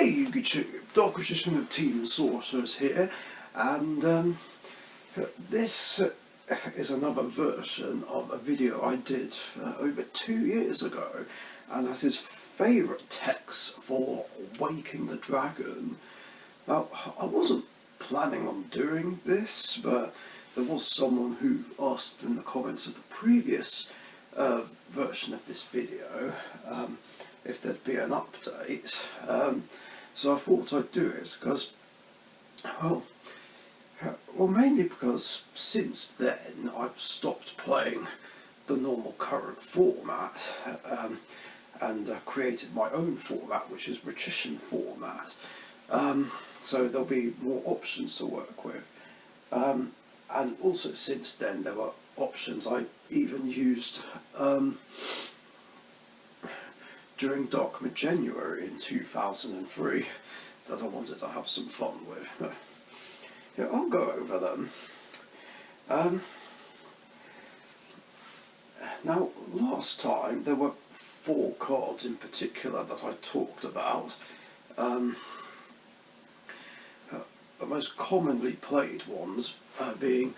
Hey YouTube, Dark Magician of Team Sorcerers here, and this is another version of a video I did over 2 years ago, and that is favourite texts for Waking the Dragon. Now, I wasn't planning on doing this, but there was someone who asked in the comments of the previous version of this video if there'd be an update, so I thought I'd do it because, well, mainly because since then I've stopped playing the normal current format and created my own format, which is Magician format, so there'll be more options to work with, and also since then there were options I even used during Dark January in 2003 that I wanted to have some fun with. Yeah, I'll go over them. Now, last time there were 4 cards in particular that I talked about. The most commonly played ones being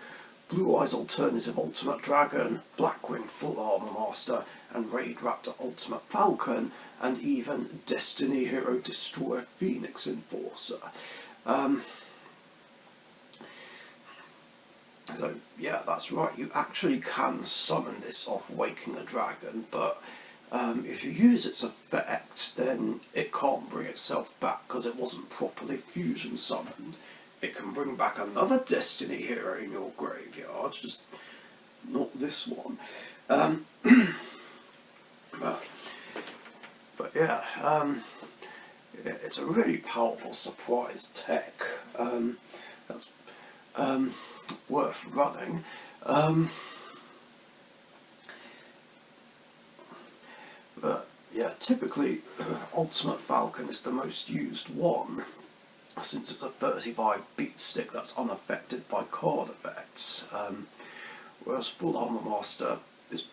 Blue Eyes Alternative Ultimate Dragon, Blackwing Full Armor Master, and Raid Raptor Ultimate Falcon, and even Destiny Hero Destroyer Phoenix Enforcer. So yeah, that's right, you actually can summon this off Waking the Dragon, but if you use its effect, then it can't bring itself back because it wasn't properly fusion summoned. It can bring back another Destiny hero in your graveyard, just not this one. But yeah, it's a really powerful surprise tech that's worth running. But yeah, typically Ultimate Falcon is the most used one, since it's a 35 beat stick that's unaffected by card effects, whereas Full Armor Master is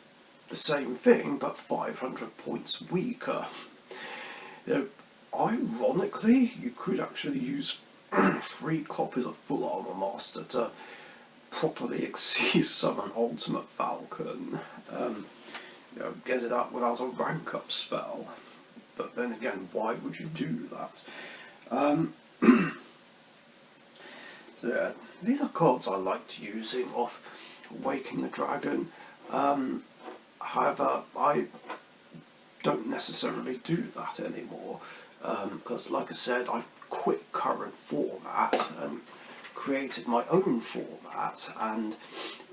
the same thing but 500 points weaker. You know, ironically, you could actually use 3 copies of Full Armor Master to properly exceed summon Ultimate Falcon. You know, get it out without a rank up spell. But then again, why would you do that? So yeah, these are cards I liked using off Waking the Dragon. However, I don't necessarily do that anymore, because like I said, I've quit current format and created my own format, and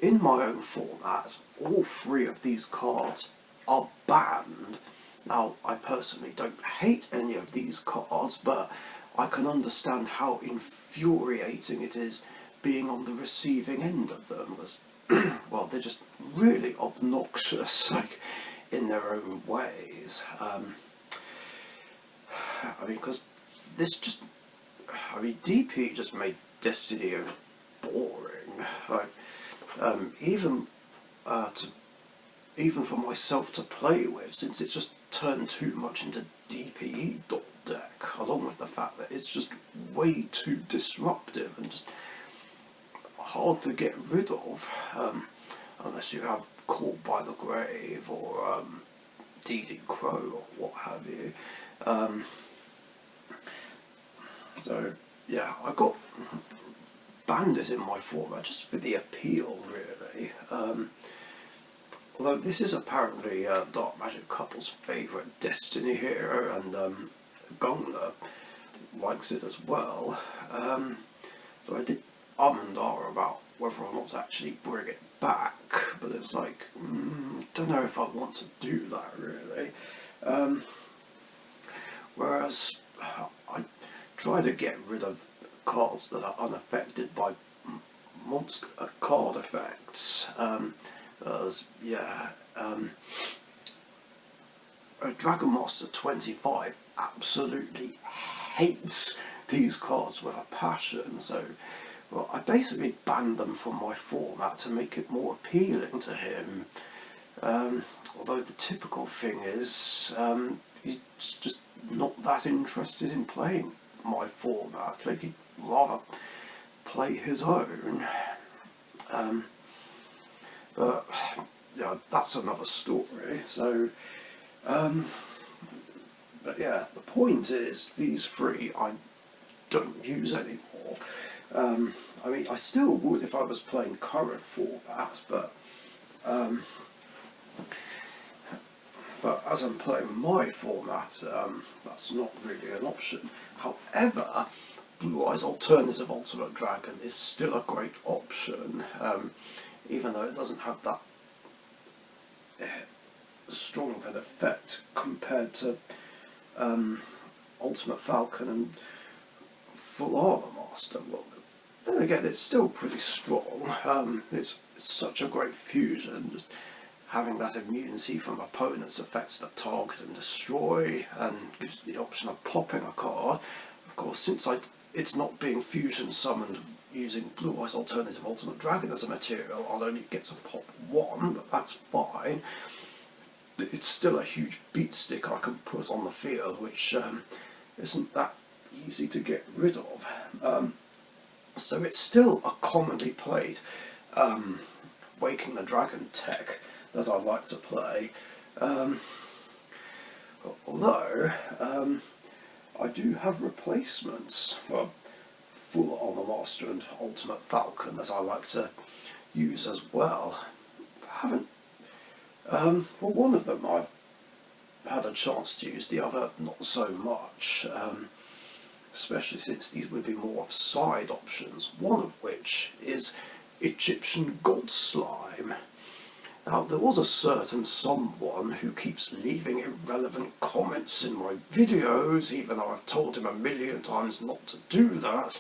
in my own format all 3 of these cards are banned. Now, I personally don't hate any of these cards, but I can understand how infuriating it is being on the receiving end of them, because well, they're just really obnoxious, like, in their own ways. I mean, because this just, DP just made Destiny boring. Like, even for myself to play with, since it's just turned too much into DPE deck, along with the fact that it's just way too disruptive and just hard to get rid of, unless you have Caught by the Grave or DD Crow or what have you. So yeah, I got Bandit in my format just for the appeal, really. Although this is apparently Dark Magic Couple's favourite Destiny hero, and Gungler likes it as well. So I did and ah about whether or not to actually bring it back, but it's like, don't know if I want to do that, really. Whereas I try to get rid of cards that are unaffected by monster card effects, yeah, Dragon Master 25 absolutely hates these cards with a passion, so well, I basically banned them from my format to make it more appealing to him. Although the typical thing is, he's just not that interested in playing my format. Like, he'd rather play his own. But yeah, that's another story. So, but yeah, the point is, these three I don't use anymore. I mean, I still would if I was playing current formats, but as I'm playing my format, that's not really an option. However, Blue Eyes Alternative Ultimate Dragon is still a great option, even though it doesn't have that strong of an effect compared to Ultimate Falcon and Full Armor Master. Well, then again, it's still pretty strong. It's such a great fusion, just having that immunity from opponents' effects that target and destroy, and gives the option of popping a card. Of course, since it's not being fusion summoned using Blue Eyes Alternative Ultimate Dragon as a material, I'll only get to pop one, but that's fine. It's still a huge beat stick I can put on the field, which isn't that easy to get rid of. So it's still a commonly played Waking the Dragon tech that I like to play. Although I do have replacements. Well, Full Armor Master and Ultimate Falcon that I like to use as well. I haven't. Well, one of them I've had a chance to use, the other not so much. Especially since these would be more of side options. One of which is Egyptian God Slime. Now, there was a certain someone who keeps leaving irrelevant comments in my videos, even though I've told him a million times not to do that,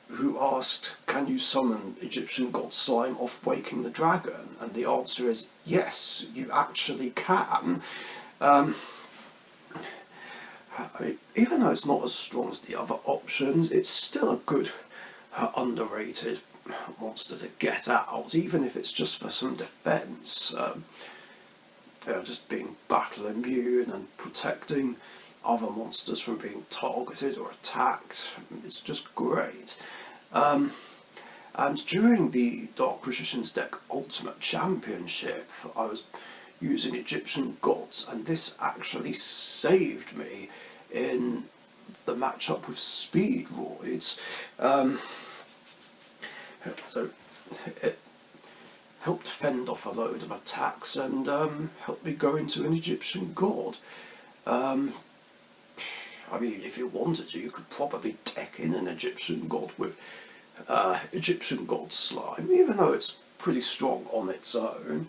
who asked, can you summon Egyptian God Slime off Waking the Dragon? And the answer is, yes, you actually can. I mean, even though it's not as strong as the other options, it's still a good, underrated monster to get out, even if it's just for some defense. Just being battle immune and protecting other monsters from being targeted or attacked. It's just great. And during the Dark Magician's deck Ultimate Championship, I was using Egyptian Gods, and this actually saved me in the matchup with Speedroids. So it helped fend off a load of attacks and helped me go into an Egyptian God. I mean, if you wanted to, you could probably deck in an Egyptian God with Egyptian God Slime, even though it's pretty strong on its own.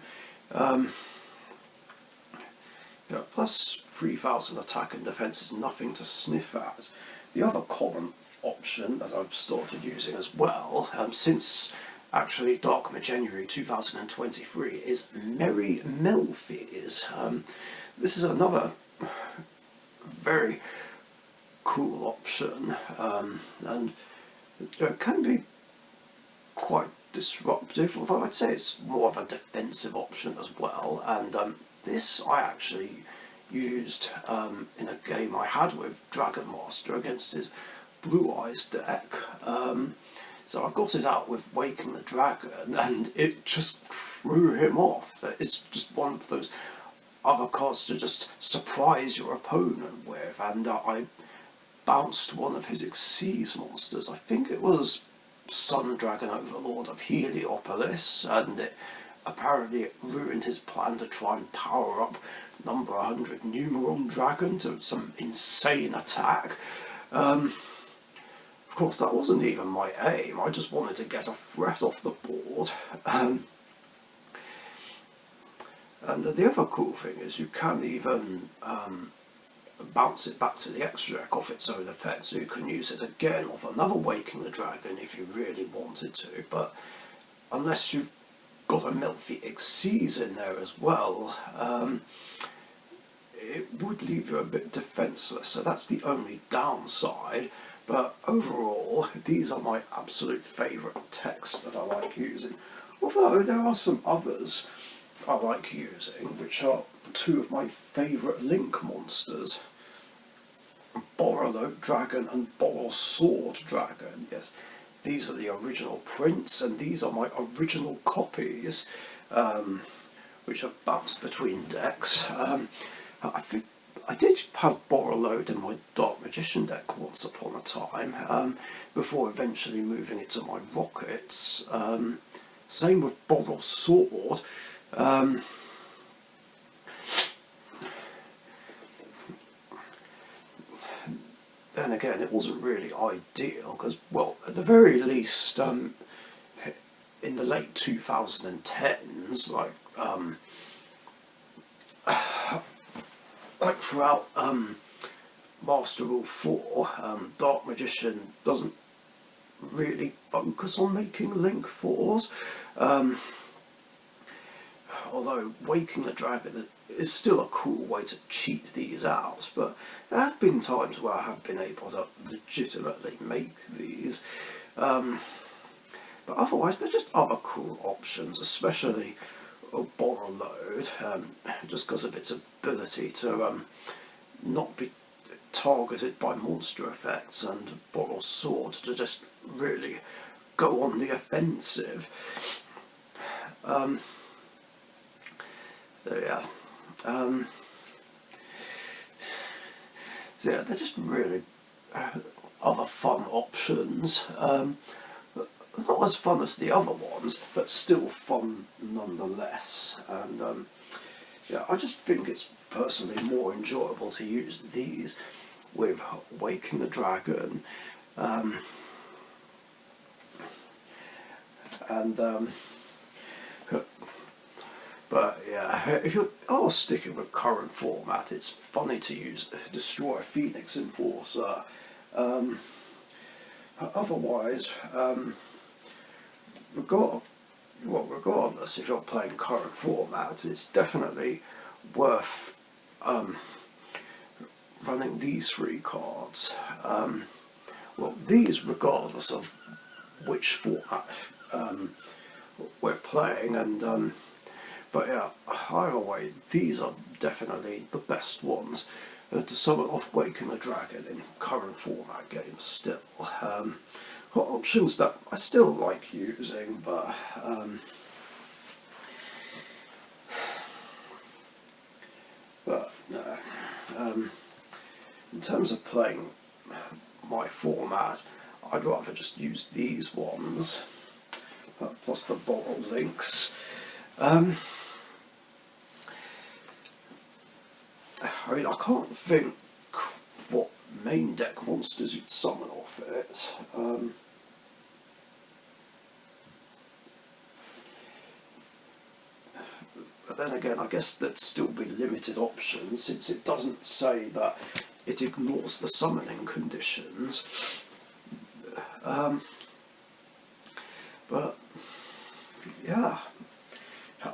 Plus 3,000 attack and defense is nothing to sniff at. The other common option that I've started using as well, since actually Dark January 2023, is Merry Melfies. This is another very cool option, and it can be quite disruptive, although I'd say it's more of a defensive option as well. And this I actually used in a game I had with Dragon Master against his Blue Eyes deck. So I got it out with Waking the Dragon, and it just threw him off. It's just one of those other cards to just surprise your opponent with, and I bounced one of his Xyz monsters. I think it was Sun Dragon Overlord of Heliopolis, and it apparently ruined his plan to try and power up number 100 Numeron Dragon to some insane attack. Of course, that wasn't even my aim. I just wanted to get a threat off the board. And the other cool thing is you can even bounce it back to the extra deck off its own effect, so you can use it again off another Waking the Dragon if you really wanted to. But unless you've got a Melfi Xyz in there as well, it would leave you a bit defenceless, so that's the only downside. But overall, these are my absolute favourite techs that I like using. Although there are some others I like using, which are two of my favourite Link monsters. Borrelot Dragon and Boral Sword Dragon. Yes, these are the original prints, and these are my original copies, which have bounced between decks. I think I did have Borrelot in my Dark Magician deck once upon a time, before eventually moving it to my Rockets. Same with Boral Sword. Then again, it wasn't really ideal because, well, at the very least, in the late 2010s, like throughout Master Rule 4, Dark Magician doesn't really focus on making Link 4s. Although Waking the Dragon is still a cool way to cheat these out, but there have been times where I have been able to legitimately make these. But otherwise, they're just other cool options, especially Borrelot, just because of its ability to not be targeted by monster effects, and Boral Sword to just really go on the offensive. So yeah, they're just really other fun options. Not as fun as the other ones, but still fun nonetheless. And yeah, I just think it's personally more enjoyable to use these with Waking the Dragon, but yeah, if you are sticking with current format, it's funny to use Destroy Phoenix Enforcer. Otherwise, regardless if you're playing current format, it's definitely worth running these three cards. Well, these regardless of which format we're playing, and but yeah, either way, these are definitely the best ones to summon off Waking the Dragon in current format games still. Options that I still like using, but no. In terms of playing my format, I'd rather just use these ones, plus the Boral links. I mean, I can't think what main deck monsters you'd summon off it. But then again, I guess there'd still be limited options, since it doesn't say that it ignores the summoning conditions. But yeah,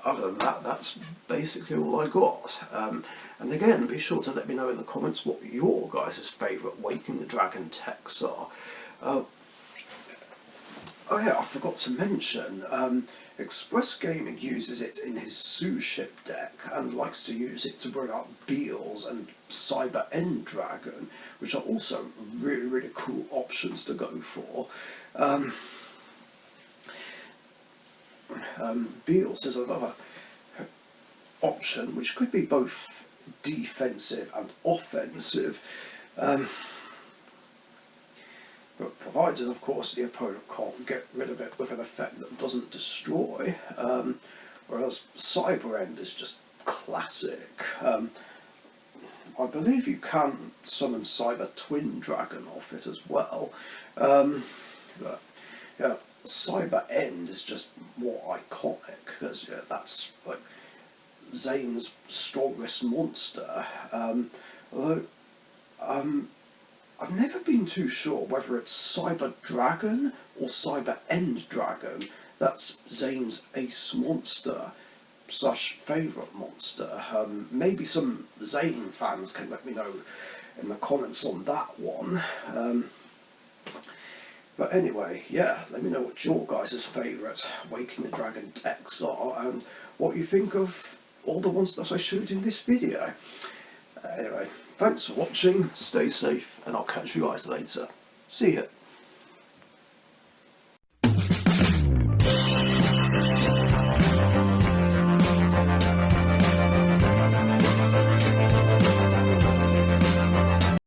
other than that, that's basically all I got. And again, be sure to let me know in the comments what your guys' favourite Waking the Dragon techs are. Oh yeah, I forgot to mention, Express Gaming uses it in his Sue Ship deck and likes to use it to bring up Beals and Cyber End Dragon, which are also really, really cool options to go for. Beals is another option which could be both defensive and offensive, but provided of course the opponent can't get rid of it with an effect that doesn't destroy, whereas Cyber End is just classic. I believe you can summon Cyber Twin Dragon off it as well, but yeah, Cyber End is just more iconic, because yeah, that's like Zane's strongest monster. Although I've never been too sure whether it's Cyber Dragon or Cyber End Dragon that's Zane's ace monster / favourite monster. Maybe some Zane fans can let me know in the comments on that one. But anyway, yeah, let me know what your guys' favourite Waking the Dragon decks are, and what you think of all the ones that I showed in this video. Anyway, Thanks for watching, stay safe, and I'll catch you guys later. See ya.